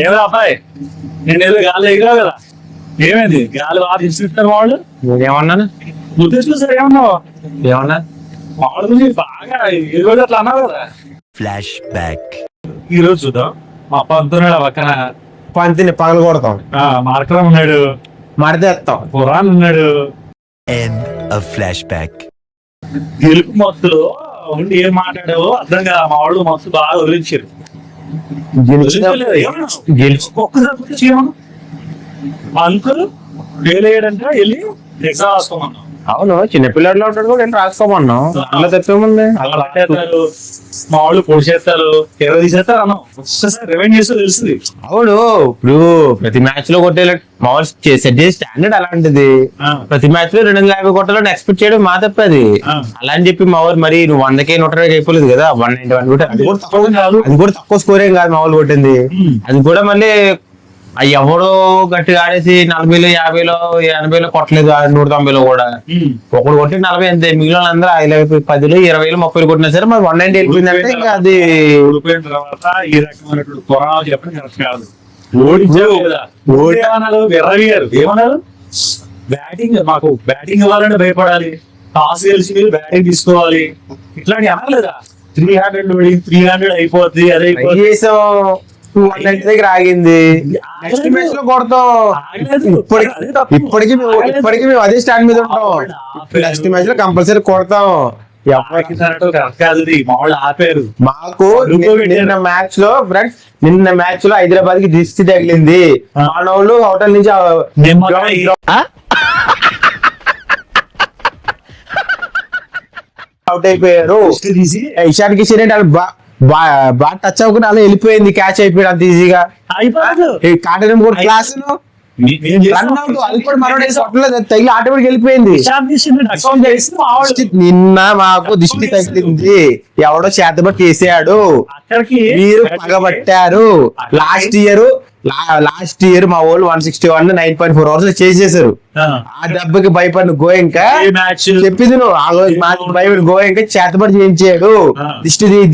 ఏదో అబ్బాయి నేను ఏదో గాలి ఎగిరావు కదా, ఏమైంది? గాలి బాగా తీసుకుంటారు వాళ్ళు. నేనేమన్నాను? నువ్వు తీసుకొస్తారు ఏమన్నావు? ఏమన్నా వాళ్ళ గురించి బాగా ఈ రోజు అట్లా అన్నావు కదా. Flash back. ఈ రోజు చూద్దాం, మా పంతున్నాడు పక్కన, పంతిని పగలు కొడతాం, మార్కరం ఉన్నాడు, మడతేస్తాం, పురాణ్ ఉన్నాడు. End of flashback. గెలుపు మత్తులో ఉండి ఏం మాట్లాడావో అర్థం కదా. మా వాళ్ళు మత్తు బాగా వదిలించారు. అంకుల్ ఫెయిల్ అయ్యాడంటే వెళ్ళి ఎగ్జామ్ రాసుకోమన్నాం. అవును, చిన్నపిల్లల్లో ఉంటాడు కూడా నేను రాసుకోమన్నాం. అలా తప్పేముంది? మా వాళ్ళు పొడి చేస్తారు, ఎవరు తీసేస్తారు అన్నాం. రెవెన్యూ చేస్తే తెలుస్తుంది. అవును, ఇప్పుడు ప్రతి మ్యాచ్ లో కొట్టే మామూలు సెట్ చేసే స్టాండర్డ్ అలాంటిది. ప్రతి మ్యాచ్ లో 250 కొట్టాలని ఎక్స్పెక్ట్ చేయడం మా తప్పది. అలా అని చెప్పి మా వాళ్ళు మరి నువ్వు 100కే 120 అయిపోలేదు కదా, 191 కూడా. అది కూడా తక్కువ స్కోర్ ఏం కాదు మా వాళ్ళు కొట్టింది. అది కూడా మళ్ళీ ఎవడో గట్టిగా ఆడేసి 40లో 50లో 80లో కొట్టలేదు, 190లో కూడా. ఒకడు కొట్టి 40 అంతే, మిగిలిన అందరూ 10లో 20లో 30 కొట్టినా సరే మరి 190 వెళ్ళిపోయిందంటే ఇంకా అది ఓడిపోయిన తర్వాత ఈ రకమైనటువంటి పురాణాలు చెప్పడం కరెక్ట్ కాదు. ఓడిపోయారు ఏమన్నారు? బ్యాటింగ్ మాకు బ్యాటింగ్ ఇవ్వాలంటే భయపడాలి, టాస్ గెలిచి మీరు బ్యాటింగ్ తీసుకోవాలి, ఇట్లాంటి అనలేదా? 300 అయిపోద్ది, అదే దగ్గర ఆగింది. నెక్స్ట్ మ్యాచ్ లో కొడతాం. ఇప్పటికీ మేము అదే స్టాండ్ మీద ఉంటాం. నెక్స్ట్ మ్యాచ్ లో కంపల్సరీ కొడతాం. ఆపారు మాకు. నిన్న మ్యాచ్ లో హైదరాబాద్ కి దిష్టి తగిలింది. మానవులు హోటల్ నుంచి అవుట్ అయిపోయారు. ఇషాన్ కిషన్ బాగా టచ్ అవ్వకుండా అలా వెళ్ళిపోయింది, క్యాచ్ అయిపోయాడు అంత ఈజీగా. క్లాస్ తగిలి ఆటోమేటిక్ వెళ్ళిపోయింది. నిన్న మాకు దిష్టి తగిలింది, ఎవడో చేతబట్టి చేసాడు, మీరు పగబట్టారు. లాస్ట్ ఇయర్ మా వాళ్ళు 161 9.4 అవర్స్ చేసేసారు. ఆ దెబ్బకి భయపడిన గోయంకా చెప్పింది నువ్వు, భయపడి గోయంకా చేతబడి చేయించాడు,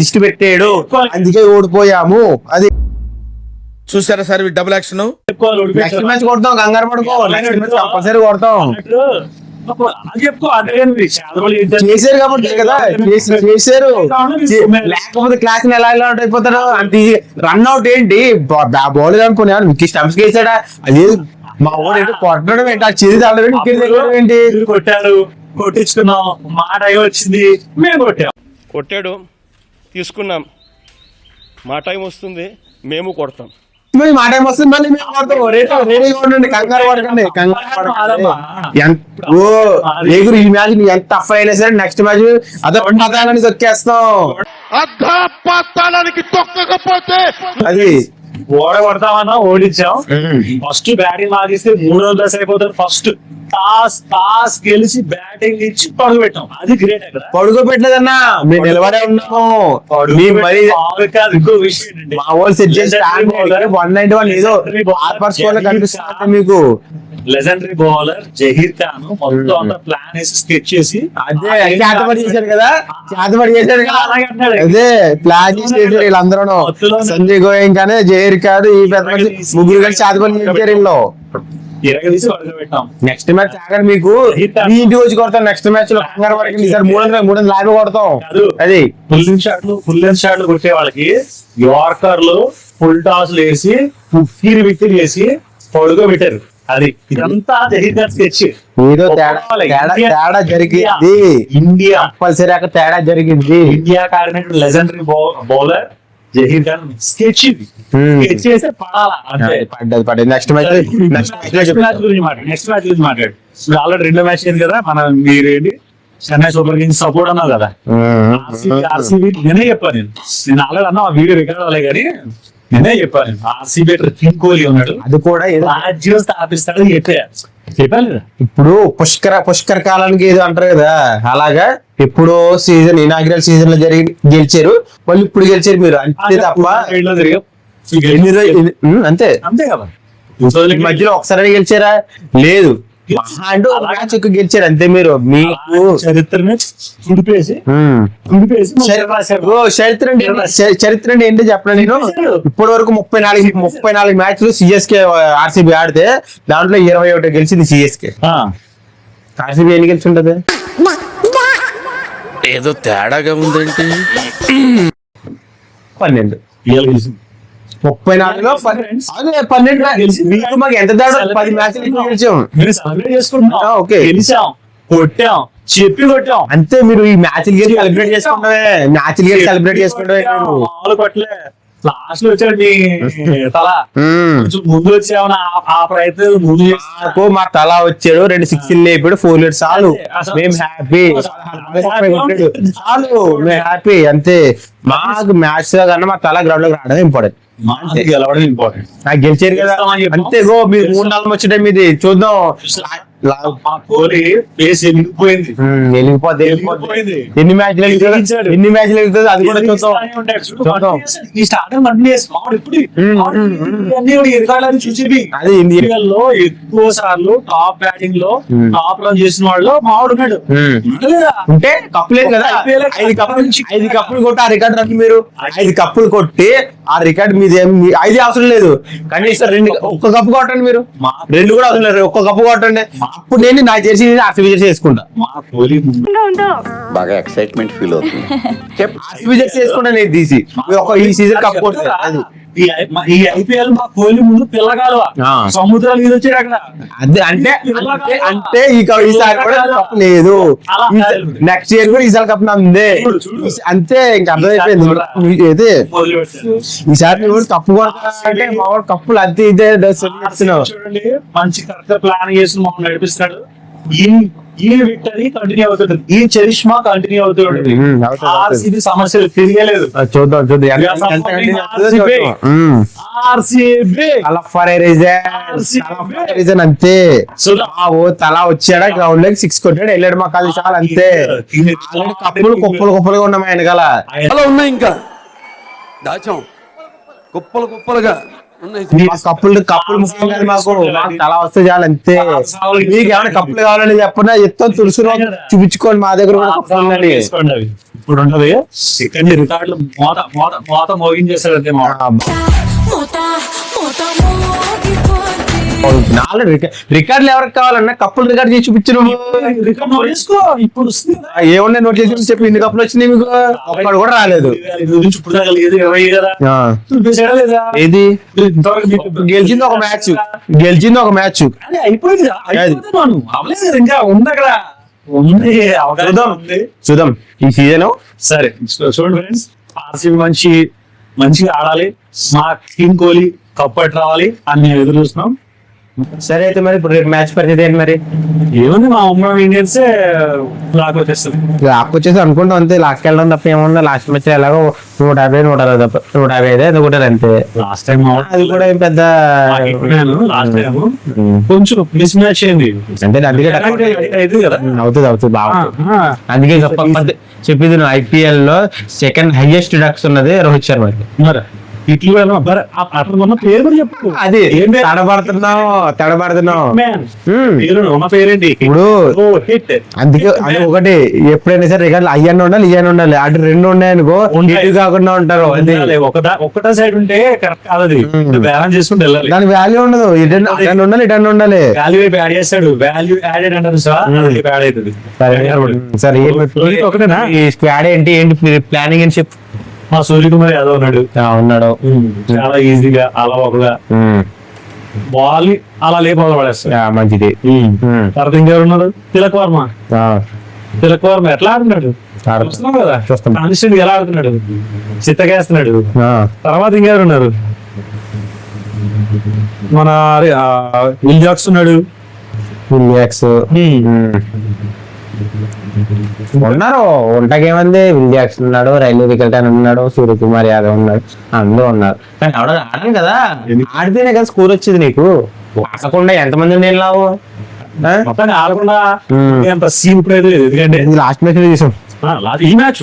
దిష్టి పెట్టాడు, అందుకే ఓడిపోయాము. అది చూసారా sir double action. Next match కొడతాం, కంగారు పడుకో. నెక్స్ట్ మ్యాచ్ కంపల్సరీ కొడతాం. చేశారు కాబట్టి కదా, చేశారు. లేకపోతే క్లాస్ ఎలా అయిపోతాడు అంత ఈజీ. రన్ అవుట్ ఏంటి బౌలర్ అనుకున్నా, వికెట్ స్టంప్స్ వేసాడా? అది మా వాడు ఏంటి కొట్టడం ఏంటి, ఆ చేతి తాడడం వికెట్ తగ్గడం ఏంటి? కొట్టారు, కొట్టించుకున్నాం, మాట వచ్చింది, మేము కొట్టాడు, తీసుకున్నాం. మా టైం వస్తుంది, మేము కొడతాం. మా టైం వస్తుంది, మళ్ళీ మేము కొడతాం. రెడీగా ఉండండి, కంగారు పడకండి. ఎగురు ఈ మ్యాచ్ ఎంత టఫ్ అయినా సరే నెక్స్ట్ మ్యాచ్ అదే పతాలని తొక్కేస్తాం. అది ఓడగొడతామన్నా ఓడించాం. ఫస్ట్ బ్యాటింగ్ ఆగిస్తే 300 అయిపోతారు. ఫస్ట్ టాస్ గెలిచి బ్యాటింగ్ ఇచ్చి పడుగు పెట్టాం, అది గ్రేట్. అక్కడ పడుగు పెట్టలేదన్నా, మేము నిలబడే ఉన్నాము. ఇంకో విషయం మా వాళ్ళు సెట్ చేసి 191 ఏదో కనిపిస్తుంది మీకు. లెజెండరీ బౌలర్ జహీర్ ఖాన్ మొత్తం అంతా ప్లాన్ వేసి స్కెచ్ చేసి అదే చేతబడి చేశాడు కదా, అదే ప్లాన్ చేసి వీళ్ళందరూ సంజయ్ గోయంకానే జహీర్ ఖాన్ ఈ పెద్ద ముగ్గురు కలిసి చేతబడి చేశారు. వీళ్ళు నెక్స్ట్ మ్యాచ్ ఆగండి, మీకు ఇంటికి వచ్చి కొడతాం. నెక్స్ట్ మ్యాచ్ లో కంగారు వరకు 300 లాభ కొడతాం. అది ఫుల్ లెంత్ షాట్లు కొట్టే వాళ్ళకి యార్కర్లు ఫుల్ టాస్లు వేసి వికెట్ వేసి పడుకోబెట్టారు. అది ఇదంతా స్కెచ్. ఏదో తేడా జరిగింది, ఇండియా కంపల్సరీ అక్కడ తేడా జరిగింది. ఇండియా ఆడినటువంటి legendary bowler Zaheer Khan sketch చేస్తే పడ్డది. నెక్స్ట్ మ్యాచ్ గురించి మాట్లాడు. ఆల్రెడీ 2 మ్యాచ్ అయింది కదా, మనం మీరేంటి చెన్నై సూపర్ కింగ్స్ సపోర్ట్ అన్నావు కదా. ఆర్సీబీ నేనే చెప్పాను, నేను ఆల్రెడీ అన్నా ఆ వీడియో రికార్డ్ అవ్వలే కానీ నేనే చెప్పాను. ఆర్సీబీ కింగ్ కోహ్లీ ఉన్నాడు, అది కూడా రాజ్యం స్థాపిస్తాడు చెప్పాను. ఇప్పుడు పుష్కర కాలానికి ఏదో అంటారు కదా, అలాగా ఎప్పుడో సీజన్ ఇనాగ్రల్ సీజన్ లో గెలిచారు, వాళ్ళు ఇప్పుడు గెలిచారు మీరు, అంతే తప్ప అంతే అంతే కదా. మధ్యలో ఒకసారి గెలిచారా? లేదు. మహా అంటే ఒక మ్యాచ్ ఎక్కువ గెలిచారు అంతే మీరు మీకు చరిత్రని తుడిపేసి చరిత్ర చరిత్ర అంటే ఏంటో చెప్పండి. నేను ఇప్పటి వరకు 34 మ్యాచ్లు సిఎస్కే ఆర్సీబీ ఆడితే దాంట్లో 21 గెలిచింది సిఎస్కే. ఆర్సీబీ ఎన్ని గెలిచి ఉంటది? ఏదో తేడాగా ఉందేంటి? 12. 34లో 12 మీకు మాకు ఎంత తేడా? 10 మ్యాచ్లు ఎక్కువ గెలిచాం. మీరు సెలబ్రేట్ చేసుకుంటున్నాం. ఓకే. గెలిచాం, కొట్టాం, చెప్పి కొట్టాం. అంతే మీరు ఈ మ్యాచ్లు గెలిచి సెలబ్రేట్ చేసుకుంటామే. మ్యాచ్లు గెలిచి సెలబ్రేట్ చేసుకుంటామే. మామూలు కొట్టలే. లాస్ట్ లో వచ్చాడు మీ తల. కొంచెం ముందు వచ్చామని ఆ ప్రయత్నం ముందు నాకు మా తల వచ్చాడు, 2 సిక్స్లు లేపాడు, 4 ఇయర్స్ చాలు. మేము హ్యాపీ చాలు, మేము హ్యాపీ అంతే. మాకు మ్యాచ్ కన్నా మా తల గ్రౌండ్ లోకి రావడం ఇంపార్టెంట్. గెలవడం ఇంపార్టెంట్. నాకు గెలిచారు కదా అంతే. గో మీరు 3-4 వచ్చే మీది చూద్దాం. మా కోహ్లీ ఫేస్ వెళ్ళిపోయింది. వెళ్ళిపోద్ది. ఎన్ని మ్యాచ్లు వెళ్తుంది అది కూడా చూద్దాం. ఈ స్టార్టింగ్ చూసి అది ఇండియాలో ఎక్కువ సార్లు టాప్ బ్యాటింగ్ లో టాప్ రన్ చేసిన వాళ్ళు మావాడు ఉన్నాడు. ఉంటే కప్పు లేదు కదా. 5 కప్పులు కొట్టి ఆ రికార్డ్ రన్ మీరు 5 కప్పులు కొట్టి ఆ రికార్డ్ మీద 5 అవసరం లేదు. కనీసం 2 ఒక్క కప్పు కొట్టండి మీరు. 2 కూడా అవసరం లేదు, ఒక్క కప్పు కొట్టండి. అప్పుడు నేను నాకు చేసి ఆర్సీబీ జెర్సీ చేసుకుంటా. బాగా ఎక్సైట్మెంట్ ఫీల్ అవుతుంది. ఆర్సీబీ జెర్సీ చేసుకుంటా నేను తీసి ఈ సీజన్ కప్ కొట్టా. అది ఈ ఐపీఎల్ మా కోహ్లీ ముందు పిల్లగాలువ సముద్రాలు ఇది వచ్చాడు అక్కడ. అదే అంటే ఈసారి కూడా కప్ లేదు. నెక్స్ట్ ఇయర్ కూడా ఈసారి కప్ ఉంది అంతే. ఇంకా అర్థమైపోయింది. అయితే ఈసారి కప్పు కొట్టాలంటే మా కప్పులు అంతే. ఇదే చూడండి, మంచి కరెక్ట్ ప్లాన్ చేసి మమ్మల్ని నడిపిస్తాడు. ఈ విక్టరీ కంటిన్యూ అవుతుంది, ఈ చరిష్మా కంటిన్యూ అవుతుంది. ఆర్సీబీ సమస్యలు తిరగలేదు. చూద్దాం అంతే. ఓ తలా వచ్చాడా గ్రౌండ్ లోకి 6 కొట్టాడు, వెళ్ళాడు. మా కాదు చాలు అంతే. కప్పులు కుప్పలుగా ఉన్నాం వెనకాల. ఉన్నాయి ఇంకా దాచాం కుప్పలుగా కప్పులు ముఖ్యం కాదు మాకు తలా వస్తే చాలు అంతే. మీకు ఏమైనా కప్పులు కావాలని చెప్పినా ఎత్తో తులుసు చూపించుకోండి. మా దగ్గర కూడా కప్పులు ఉన్నాయి. ఇప్పుడు ఉండదు సెకండ్ రికార్డులు మోత మోగించేస్తాడు అంతే. రికార్డులు ఎవరికి కావాలన్నా కప్పులు రికార్డ్ చేసి చూపించు. ఇప్పుడు ఏమన్నా నోట్ చేసి చెప్పి ఇన్ని కప్పులు వచ్చినాయి మీకు. ఒక్కడు కూడా రాలేదు. ఏది గెలిచింది ఒక మ్యాచ్ అయిపోయింది. ఇంకా ఉంది అక్కడ. చూద్దాం ఈ సీజన్. సరే చూడండి ఫ్రెండ్స్, ఆర్సీబీ మంచిగా ఆడాలి. మా కింగ్ కోహ్లీ కప్ రావాలి అని మేము ఎదురు చూస్తున్నాం. సరే అయితే మరి ఇప్పుడు రేపు మ్యాచ్ పరిస్థితి ఏంటి మరి? ఏముంది, మా ముంబై ఇండియన్స్ లాక్ వచ్చేసి అనుకుంటాం అంతే. లాస్ట్ వెళ్ళడం తప్ప ఏమన్నా. లాస్ట్ మ్యాచ్ ఎలాగో 150 తప్ప 150 అయితే అనుకుంటారు అంతే. లాస్ట్ టైం అది కూడా ఏం పెద్ద కొంచెం మిస్ మ్యాచ్ అయింది అంటే. అందుకే అవుతుంది బాగా. అందుకే చెప్పింది నువ్వు ఐపీఎల్ లో సెకండ్ హైయెస్ట్ డక్స్ ఉన్నది రోహిత్ శర్మ. ఇట్లు పేరు కూడా చెప్పు. అది తడబడుతున్నావు పేరేంటి ఇప్పుడు. అందుకే అది ఒకటి ఎప్పుడైనా సరే రికార్డులు అయ్యన్న ఉండాలి అటు 2 ఉన్నాయనుకో ఇటు కాకుండా ఉంటారు. ఒకటే సైడ్ ఉంటే కరెక్ట్ కాదు. అది బ్యాలెన్స్ చేసుకుంటే వెళ్ళాలి. దాని వాల్యూ ఉండదు. ఇటన్ ఉండాలి. వాల్యూ యాడ్ చేస్తాడు. వాల్యూ యాడెడ్ అంటారు సార్. యాడ్ అవుతుంది. సరే ఒకటేనా ఈ స్క్వాడ్ ఏంటి ప్లానింగ్ అని చెప్పు. మా సూర్యకుమార్ యాదవ్ ఉన్నాడు. చాలా ఈజీగా అలవకగా బాల్ అలా లేపవలు పడేస్తాడు. మంచిది. తర్వాత ఇంకెవరు ఉన్నారు? తిలక్ వర్మ ఎట్లా ఆడుతున్నాడు చూస్తున్నాం కదా. కాన్స్టెంట్ ఎలా ఆడుతున్నాడు, చిత్తగేస్తున్నాడు. తర్వాత ఇంకెవరు ఉన్నారు? మన విల్ జాక్స్ ఉన్నాడు. ఉన్నారు. ఉంటాకేమంది. విల్ జాక్సన్ ఉన్నాడు, రైల్వే వికెల్టన్ ఉన్నాడు, సూర్యకుమార్ యాదవ్ ఉన్నాడు, అందరూ ఉన్నారు. కానీ ఆడాలి కదా. ఆడితేనే కదా స్కోర్ వచ్చేది నీకు. ఆడకుండా ఎంతమంది నేను లావు ఆడకుండా సీన్ ఇప్పుడు లేదు. ఎందుకంటే లాస్ట్ మ్యాచ్ చూసాం. ఈ మ్యాచ్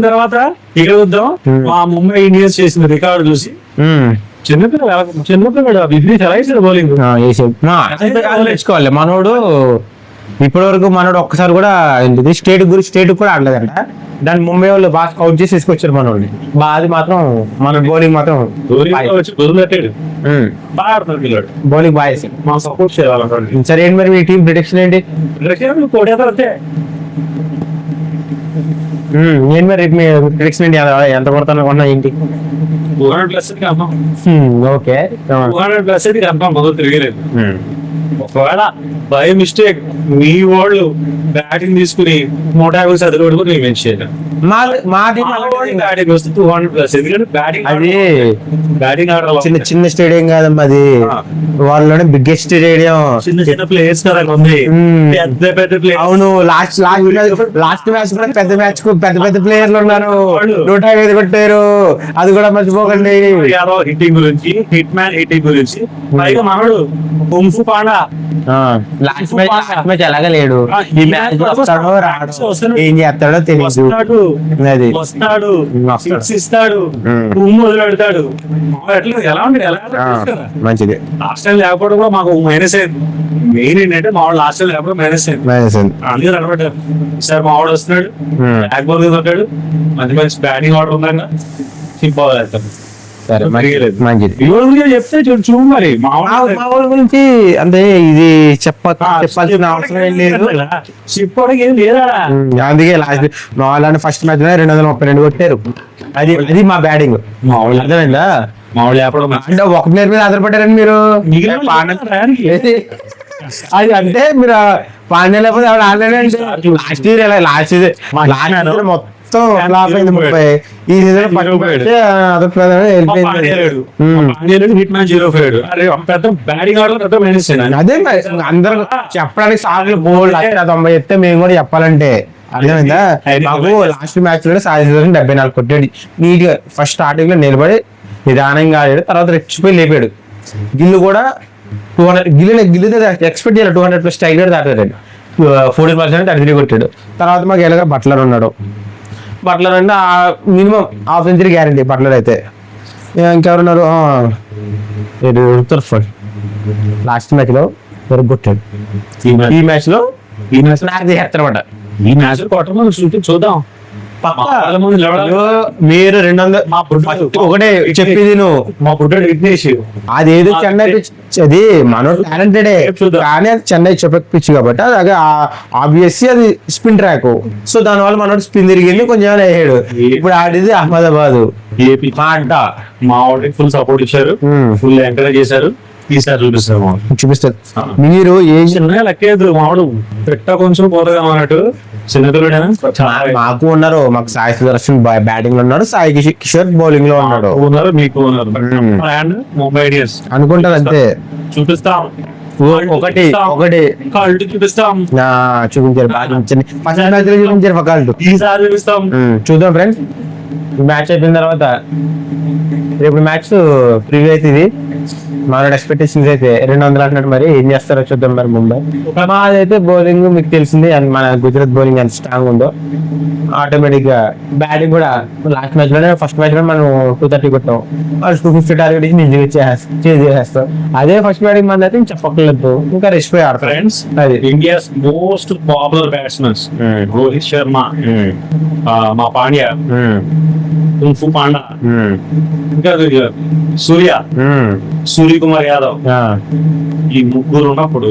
తర్వాత ఇక్కడ చూద్దాం. మా ముంబై ఇండియన్స్ చేసిన రికార్డు చూసి చిన్నపిల్లడు విగ్రీష్ ఎలా వేసాడు బౌలింగ్. నేర్చుకోవాలి మనోడు. ఇప్పటి వరకు మనోడు ఒక్కసారి కూడా ఏంటిది స్టేట్ కూడా ఆడలేదంట. దాన్ని ముంబై వాళ్ళు బాగా కౌంట్ చేసి తీసుకొచ్చారు మనోడిని. అది మాత్రం మన బౌలింగ్ మాత్రం బాగా ఆడుతున్నాడు పిల్లడు. బౌలింగ్ బాగా వేసాడు. మనం సపోర్ట్ చేయాలి. సరే ఏంటి మరి మీ టీం ప్రిడిక్షన్ ఏంటి? కోటేస్తారంటే నేను మరి మీ ప్రిడిక్షన్ ఏంటి? ఎంత కొడతాను అనుకున్నా ఏంటి? 200+ కన్ఫర్మ్. Okay 200+ confirm. మొదలు తిరగలేదు. ఒకవేళ బై మిస్టేక్ మీ వాళ్ళు బ్యాటింగ్ తీసుకుని 150 సదులు కూడా నేను మెన్షన్ చేయను. మా టీం బ్యాటింగ్ వస్తే 200+. ఎందుకంటే అది బ్యాటింగ్ ఆడాలి. చిన్న స్టేడియం కాదమ్మా అది. వాళ్ళలోనే బిగ్గెస్ట్ స్టేడియం. చిన్న ప్లేయర్స్ కదా ఉంది. పెద్ద ప్లేయర్. అవును లాస్ట్ మ్యాచ్ కూడా పెద్ద ప్లేయర్లు ఉన్నారు. 150 కొట్టారు. అది కూడా మర్చిపోకండి. హిట్టింగ్ గురించి, హిట్ మ్యాన్ హిట్టింగ్ గురించి. పైగా మనడు కుంఫు పాండా లాస్ట్ మ్యాచ్ అలాగే లేడు. ఈ మ్యాచ్ వస్తాడో రాడో ఏం చేస్తాడో తెలియదు. అది వస్తాడు, సిక్స్ ఇస్తాడు, వదిలాడతాడు. ఎలా ఉంది మంచిది. లాస్ట్ టైం లేకపోవడం కూడా మాకు మైనస్ అయింది. మెయిన్ ఏంటంటే మా వాడు లాస్ట్ టైం లేకపోవడం మైనస్ అయింది. అందుకే అనబడ్డారు. ఈసారి మా వాడు వస్తున్నాడు, బ్యాక్ బాల్ కొట్టాడు, మంచి బ్యాటింగ్ ఆర్డర్ ఉందంగా సింపుల్ వెళ్తాడు. సరే మంచిది. చెప్తే చూడు మరి మా వాళ్ళ గురించి అంటే ఇది చెప్పాల్సిన అవసరం ఏం లేదు. చెప్పడానికి ఏం లేదా. అందుకే లాస్ట్ మా వాళ్ళని ఫస్ట్ మ్యాచ్ 232 కొట్టారు. అది మా బ్యాటింగ్. అర్థమైందా? మా వాళ్ళు లేపడం అంటే ఒక ప్లేయర్ మీద ఆధారపడ్డారని మీరు. అది అంటే మీరు పాండ్య లేకపోతే ఆవిడ ఆడలేదండి. లాస్ట్ ఇయర్ మొత్తం ఫ్లాప్ అయింది 30. ఈ సీజన్ హిట్ మ్యాన్ 0 పెద్ద బ్యాటింగ్ ఆర్డర్ మైనస్. అదే అందరూ చెప్పడానికి సార్లు బోల్డ్ 90 ఎత్తే మేము కూడా చెప్పాలంటే. అర్థమైందా? మాకు లాస్ట్ మ్యాచ్ లో 74 కొట్టాడు నీట్ గా. ఫస్ట్ స్టార్టింగ్ లో నిలబడి నిదానంగా ఆడాడు. తర్వాత రెచ్చిపోయి లేపాడు. గిల్లు కూడా 200 గిల్లు ఎక్స్పెక్ట్ చేయాలి. 200+ స్ట్రైక్ రేట్ దాటాడు. 14% 33 కొట్టాడు. తర్వాత మాకు ఎలాగ బట్లర్ ఉన్నాడు. బట్లర్ అంటే minimum half century guarantee Buttler అయితే. ఇంకెవరున్నారు? లాస్ట్ మ్యాచ్ లో కొట్టాడు. ఈ మ్యాచ్ లో నాకు చేస్తారన్నమాట. ఈ మ్యాచ్ కొట్టడం చూద్దాం. మీరు 200 ఒకటే చెప్పింది నువ్వు. మా పుట్టాడు విఘ్నేష్. అదేదో చెన్నై పిచ్. అది మనోడు టాలెంటెడే కానీ అది చెన్నై చెప్పక పిచ్ కాబట్టి అది ఆబ్వియస్లీ అది స్పిన్ ట్రాక్. సో దాని వల్ల మనోడు స్పిన్ తిరిగింది, కొంచెం అయ్యాడు. ఇప్పుడు ఆడిది అహ్మదాబాద్. మా అంట మా వాడికి ఫుల్ సపోర్ట్ ఇచ్చారు, ఫుల్ ఎంకరేజ్ చేశారు. ఈసారి చూపిస్తారు. మీరు ఏ చిన్నగా లెక్కేది మావాడు పెట్ట కొంచెం పోరగా అన్నట్టు చిన్నపిల్లడైనా మాకు ఉన్నారు. మాకు సాయి సుదర్శన్ బ్యాటింగ్ లో ఉన్నాడు, సాయి కిషోర్ బౌలింగ్ లో ఉన్నాడు. మీకు ఉన్నారు. ముంబై ఇండియన్స్ అనుకుంటారు అంతే. చూపిస్తాం ఒకటి కాళ్ళు చూపిస్తాం. చూపించారు బాగా చూపించారు ఫకాళ్ళు. ఈసారి చూపిస్తాం. చూద్దాం ఫ్రెండ్స్. మ్యాచ్ అయిపోయిన తర్వాత రేపు మ్యాచ్ ప్రివ్యూ అయితే ఇది. మన ఎక్స్పెక్టేషన్స్ అయితే 200 అంటున్నాడు. మరి ఏం చేస్తారో చూద్దాం. మరి ముంబై మాదైతే బౌలింగ్ మీకు తెలిసింది. మన గుజరాత్ బౌలింగ్ ఎంత స్ట్రాంగ్ ఉందో. ఆటోమేటిక్ గా బ్యాటింగ్ కూడా లాస్ట్ మ్యాచ్ లోనే ఫస్ట్ మ్యాచ్ లో మనం 230 కొట్టాం. 250 టార్గెట్ ఇచ్చి నిజంగా చేసేస్తాం. అదే ఫస్ట్ బ్యాటింగ్ మన అయితే చెప్పలేదు. ఇంకా రెస్ట్ పోయి ఆడతారు. ఫ్రెండ్స్, అది India's most popular batsmen Rohit Sharma, మా పాండ్యా, కుంఫు పాండా, ఇంకా సూర్యకుమార్ యాదవ్. ఈ ముగ్గురు ఉన్నప్పుడు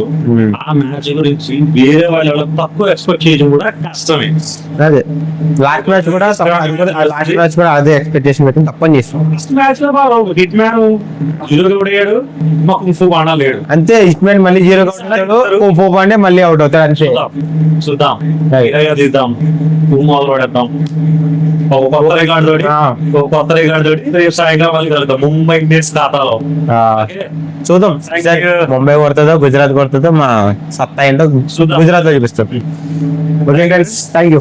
ఆ మ్యాచ్ గురించి వేరే వాళ్ళు తక్కువ ఎక్స్పెక్ట్ చేయడం కూడా కష్టమే. అదే లాస్ట్ మ్యాచ్ కూడా అదే ఎక్స్పెక్టేషన్ పెట్టి తప్పని చేస్తాం. ఫస్ట్ మ్యాచ్ లో హిట్ మ్యాన్ 0 కొట్టాడు, మా కుంఫు పాండా లేడు. అంతే. హిట్ మ్యాన్ మళ్ళీ 0 కొట్టాడు, కుంఫు పాండే మళ్ళీ అవుట్ అవుతాడు. అంతే. చూద్దాం, తీద్దాం, మొదలు పడేద్దాం. కొత్త రికార్డు తోటి రేపు సాయంకాలం మళ్ళీ కలుద్దాం ముంబై ఇండియన్స్ ఖాతాలో. చూద్దాం ముంబై కొడుతుందో గుజరాత్ కొడుతుందో. మా సత్తా ఏంటో గుజరాత్ లో చూపిస్తాం. Okay guys, thank you.